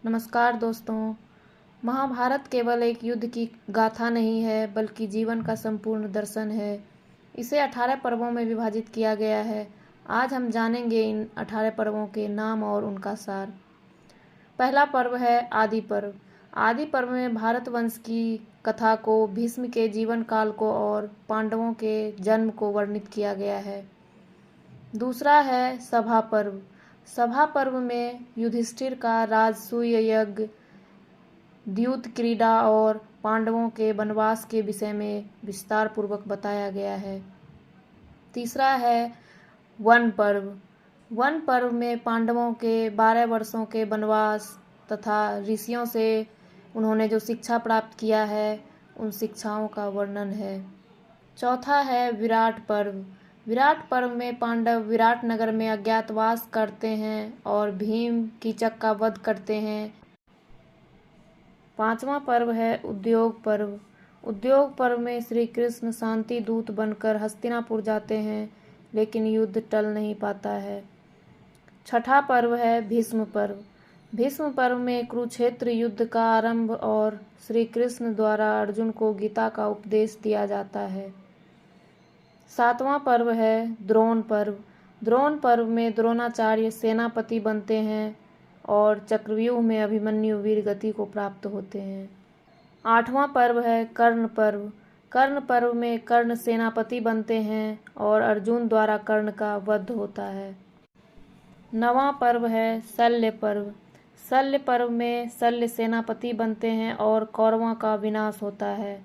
नमस्कार दोस्तों। महाभारत केवल एक युद्ध की गाथा नहीं है, बल्कि जीवन का संपूर्ण दर्शन है। इसे 18 पर्वों में विभाजित किया गया है। आज हम जानेंगे इन 18 पर्वों के नाम और उनका सार। पहला पर्व है आदि पर्व। आदि पर्व में भारत वंश की कथा को, भीष्म के जीवन काल को और पांडवों के जन्म को वर्णित किया गया है। दूसरा है सभा पर्व। सभा पर्व में युधिष्ठिर का राजसूय यज्ञ, द्यूत क्रीड़ा और पांडवों के वनवास के विषय में विस्तार पूर्वक बताया गया है। तीसरा है वन पर्व। वन पर्व में पांडवों के 12 वर्षों के वनवास तथा ऋषियों से उन्होंने जो शिक्षा प्राप्त किया है, उन शिक्षाओं का वर्णन है। चौथा है विराट पर्व। विराट पर्व में पांडव विराट नगर में अज्ञातवास करते हैं और भीम कीचक का वध करते हैं। पांचवा पर्व है उद्योग पर्व। उद्योग पर्व में श्री कृष्ण शांति दूत बनकर हस्तिनापुर जाते हैं, लेकिन युद्ध टल नहीं पाता है। छठा पर्व है भीष्म पर्व। भीष्म पर्व में कुरुक्षेत्र युद्ध का आरंभ और श्री कृष्ण द्वारा अर्जुन को गीता का उपदेश दिया जाता है। सातवां पर्व है द्रोण पर्व। द्रोण पर्व में द्रोणाचार्य सेनापति बनते हैं और चक्रव्यूह में अभिमन्यु वीर गति को प्राप्त होते हैं। आठवां पर्व है कर्ण पर्व। कर्ण पर्व में कर्ण सेनापति बनते हैं और अर्जुन द्वारा कर्ण का वध होता है। नवां पर्व है शल्य पर्व। शल्य पर्व में शल्य सेनापति बनते हैं और कौरवों का विनाश होता है।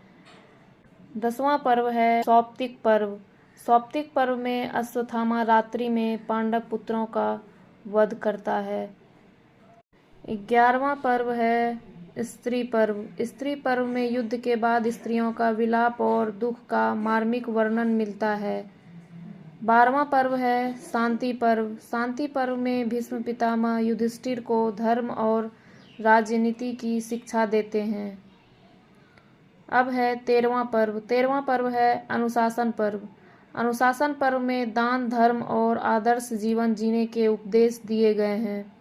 10वां पर्व है सौप्तिक पर्व। सौप्तिक पर्व में अश्वत्थामा रात्रि में पांडव पुत्रों का वध करता है। 11वां पर्व है स्त्री पर्व। स्त्री पर्व में युद्ध के बाद स्त्रियों का विलाप और दुख का मार्मिक वर्णन मिलता है। 12वां पर्व है शांति पर्व। शांति पर्व में भीष्म पितामह युधिष्ठिर को धर्म और राजनीति की शिक्षा देते हैं। अब है 13वां पर्व। 13वां पर्व है अनुशासन पर्व। अनुशासन पर्व में दान, धर्म और आदर्श जीवन जीने के उपदेश दिए गए हैं।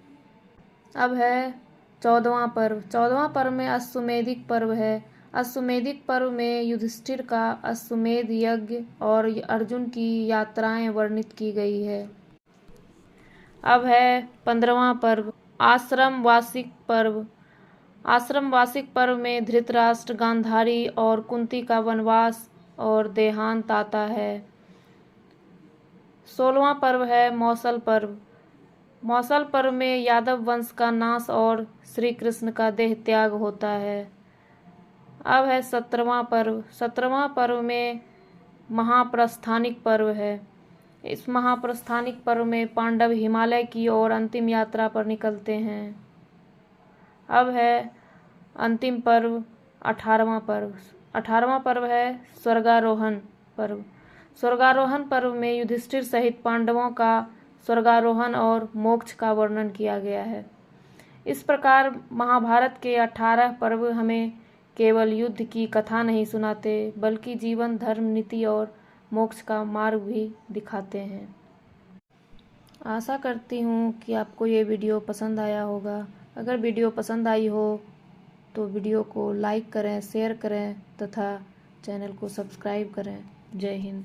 अब है 14वां पर्व। 14वां पर्व में अश्वमेधिक पर्व है। अश्वमेधिक पर्व में युधिष्ठिर का अश्वमेध यज्ञ और अर्जुन की यात्राएं वर्णित की गई है। अब है 15वां पर्व आश्रम वार्षिक पर्व। आश्रम वार्षिक पर्व में धृतराष्ट्र, गांधारी और कुंती का वनवास और देहांत आता है। 16वां पर्व है मौसल पर्व। मौसल पर्व में यादव वंश का नाश और श्री कृष्ण का देह त्याग होता है। अब है 17वां पर्व। 17वां पर्व में महाप्रस्थानिक पर्व है। इस महाप्रस्थानिक पर्व में पांडव हिमालय की ओर अंतिम यात्रा पर निकलते हैं। अब है अंतिम पर्व 18वां पर्व। 18वां पर्व है स्वर्गारोहण पर्व। स्वर्गारोहण पर्व में युधिष्ठिर सहित पांडवों का स्वर्गारोहण और मोक्ष का वर्णन किया गया है। इस प्रकार महाभारत के 18 पर्व हमें केवल युद्ध की कथा नहीं सुनाते, बल्कि जीवन, धर्म, नीति और मोक्ष का मार्ग भी दिखाते हैं। आशा करती हूँ कि आपको ये वीडियो पसंद आया होगा। अगर वीडियो पसंद आई हो तो वीडियो को लाइक करें, शेयर करें तथा चैनल को सब्सक्राइब करें। जय हिंद।